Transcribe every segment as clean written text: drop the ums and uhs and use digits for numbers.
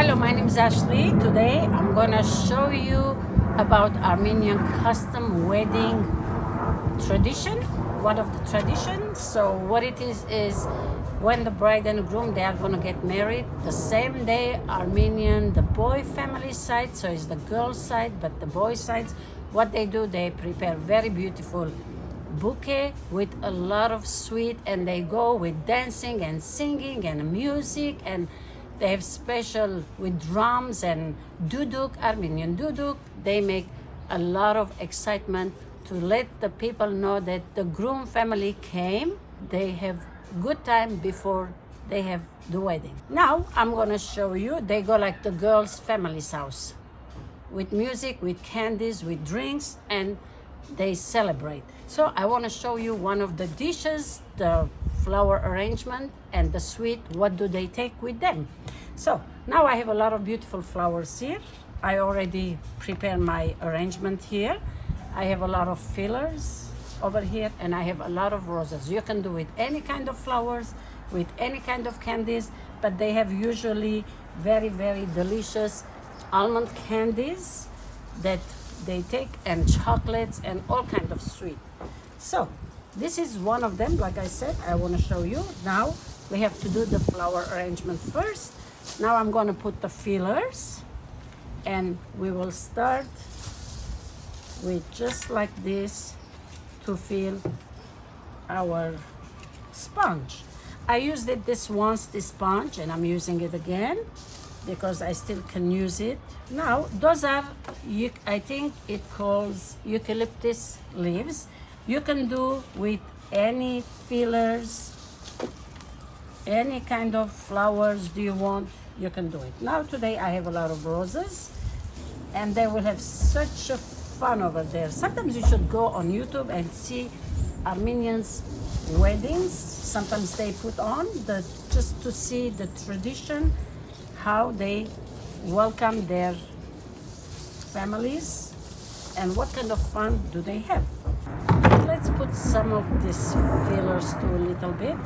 Hello, my name is Ashley. Today I'm gonna show you about Armenian custom wedding tradition, one of the traditions. So what it is when the bride and groom, they are gonna get married the same day. Armenian, the boy family side, so it's the girl side, but the boy sides, what they do, they prepare very beautiful bouquet with a lot of sweet, and they go with dancing and singing and music, and they have special with drums and duduk, Armenian duduk. They make a lot of excitement to let the people know that the groom family came. They have good time before they have the wedding. Now I'm gonna show you, they go like the girl's family's house with music, with candies, with drinks, and they celebrate. So I want to show you one of the dishes, the flower arrangement and the sweet, what do they take with them. So now I have a lot of beautiful flowers here. I already prepared my arrangement here. I have a lot of fillers over here, and I have a lot of roses. You can do with any kind of flowers, with any kind of candies, but they have usually very, very delicious almond candies that they take, and chocolates and all kind of sweet. So this is one of them. Like I said, I want to show you. Now we have to do the flower arrangement first. Now I'm going to put the fillers, and we will start with just like this to fill our sponge. I used it this once, this sponge, and I'm using it again because I still can use it. Now, those are, I think it calls eucalyptus leaves. You can do with any fillers, any kind of flowers do you want, you can do it. Now today I have a lot of roses, and they will have such a fun over there. Sometimes you should go on YouTube and see Armenians weddings. Sometimes they put on just to see the tradition, how they welcome their families and what kind of fun do they have. Let's put some of these fillers to a little bit.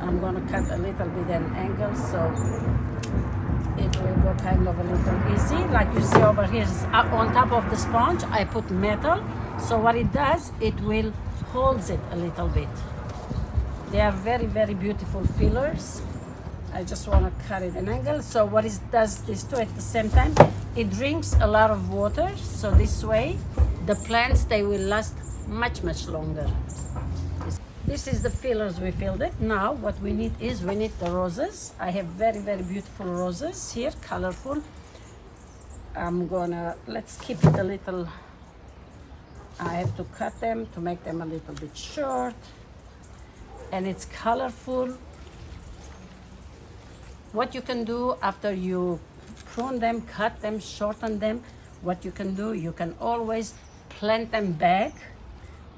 I'm gonna cut a little bit an angle so it will go kind of a little easy. Like you see over here, on top of the sponge, I put metal. So what it does, it will holds it a little bit. They are very, very beautiful fillers. I just want to cut it an angle. So what it does this too at the same time, it drinks a lot of water. So this way, the plants, they will last much, much longer. This is the fillers we filled it. Now what we need is, we need the roses. I have very, very beautiful roses here, colorful. Let's keep it a little, I have to cut them to make them a little bit short. And it's colorful. What you can do after you prune them, cut them, shorten them, what you can do, you can always plant them back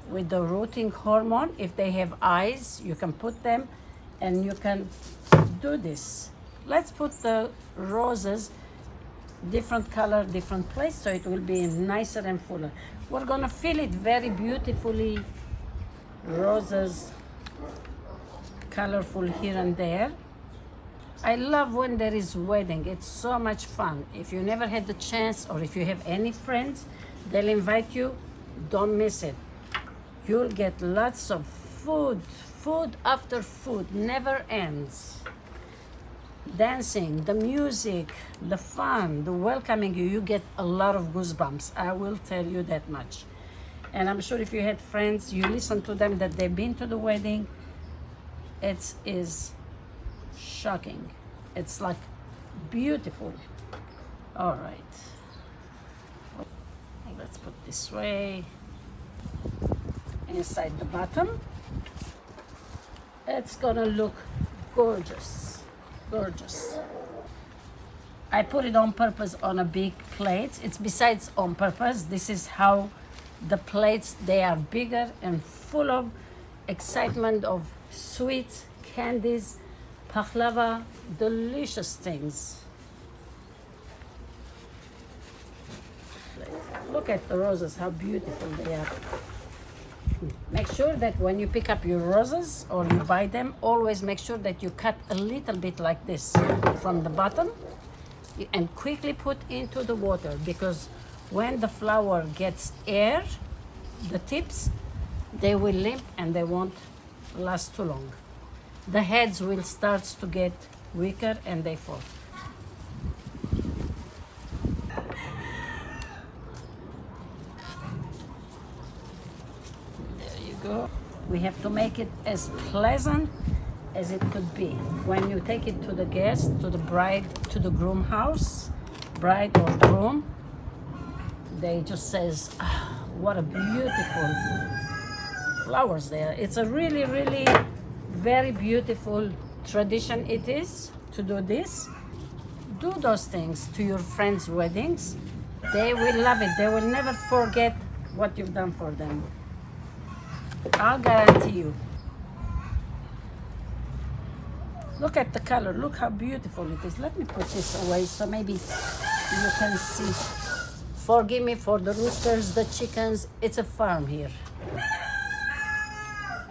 with the rooting hormone. If they have eyes, you can put them, and you can do this. Let's put the roses different color, different place, so it will be nicer and fuller. We're gonna fill it very beautifully, roses, colorful here and there. I love when there is wedding. It's so much fun. If you never had the chance, or if you have any friends, they'll invite you, don't miss it. You'll get lots of food, food after food, never ends. Dancing, the music, the fun, the welcoming you, you get a lot of goosebumps. I will tell you that much. And I'm sure if you had friends, you listen to them that they've been to the wedding, it is shocking. It's like beautiful. All right. Let's put this way. Inside the bottom. It's gonna look gorgeous. Gorgeous. I put it on purpose on a big plate. It's besides on purpose. This is how the plates, they are bigger and full of excitement of sweets, candies, pahlava, delicious things. Look at the roses, how beautiful they are. Make sure that when you pick up your roses or you buy them, always make sure that you cut a little bit like this from the bottom and quickly put into the water, because when the flower gets air, the tips, they will limp and they won't last too long. The heads will start to get weaker and they fall. There you go. We have to make it as pleasant as it could be. When you take it to the guest, to the bride, to the groom house, bride or groom, they just says, ah, what a beautiful flowers there. It's a really, really very beautiful tradition it is to do this. Do those things to your friends' weddings. They will love it. They will never forget what you've done for them. I'll guarantee you. Look at the color. Look how beautiful it is. Let me put this away so maybe you can see. Forgive me for the roosters, the chickens. It's a farm here.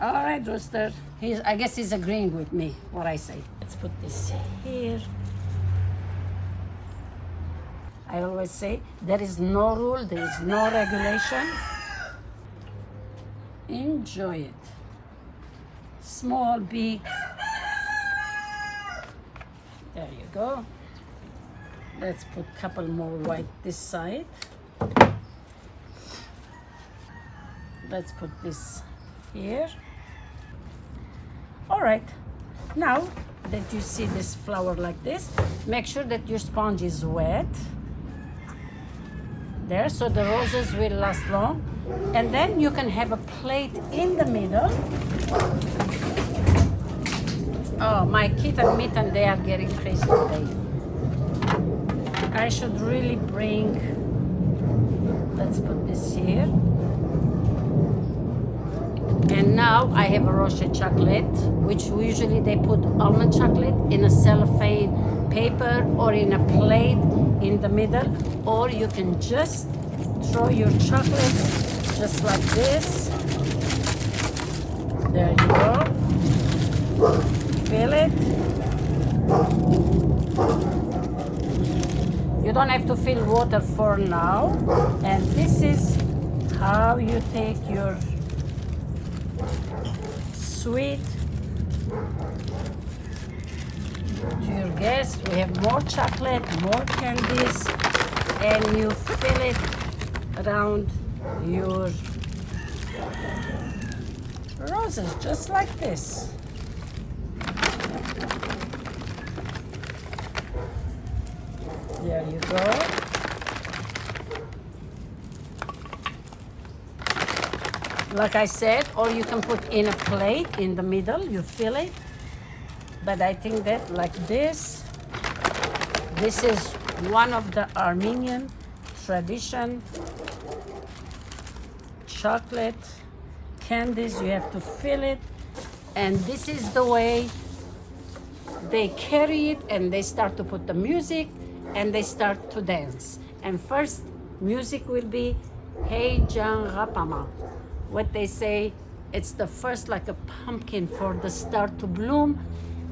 All right, rooster. I guess he's agreeing with me, what I say. Let's put this here. I always say, there is no rule, there is no regulation. Enjoy it. Small, big. There you go. Let's put a couple more white this side. Let's put this here. All right, now that you see this flower like this, make sure that your sponge is wet there, so the roses will last long. And then you can have a plate in the middle. Oh, my kitten mitten, they are getting crazy today. I should really bring, let's put this here. And now I have a rocher chocolate, which usually they put almond chocolate in a cellophane paper or in a plate in the middle, or you can just throw your chocolate just like this. There you go. Fill it. You don't have to fill water for now. And this is how you take your sweet to your guests. We have more chocolate, more candies, and you fill it around your roses just like this. There you go. Like I said, or you can put in a plate in the middle, you fill it. But I think that like this is one of the Armenian tradition. Chocolate, candies, you have to fill it. And this is the way they carry it, and they start to put the music and they start to dance. And first music will be Hey Jan Rapama. What they say, it's the first like a pumpkin for the start to bloom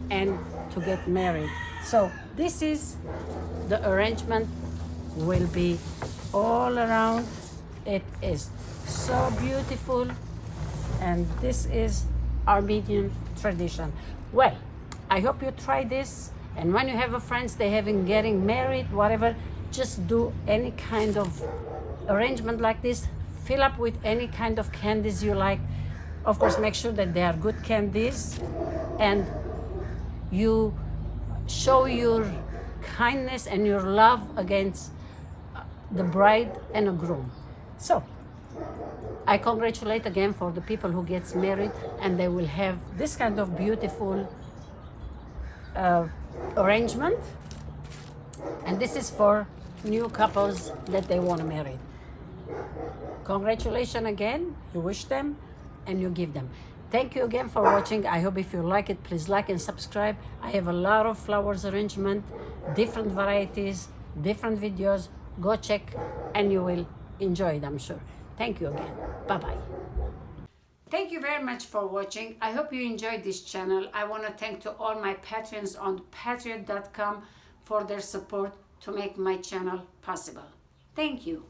and to get married. So this is the arrangement, will be all around. It is so beautiful, and this is Armenian tradition. Well, I hope you try this, and when you have a friends, they having getting married, whatever, just do any kind of arrangement like this. Fill up with any kind of candies you like. Of course, make sure that they are good candies, and you show your kindness and your love against the bride and a groom. So I congratulate again for the people who gets married, and they will have this kind of beautiful arrangement. And this is for new couples that they want to marry. Congratulations again. You wish them and you give them. Thank you again for watching. I hope if you like it, please like and subscribe. I have a lot of flowers arrangement, different varieties, different videos. Go check and you will enjoy it, I'm sure. Thank you again. Bye-bye. Thank you very much for watching. I hope you enjoyed this channel. I want to thank to all my patrons on patreon.com for their support to make my channel possible. Thank you.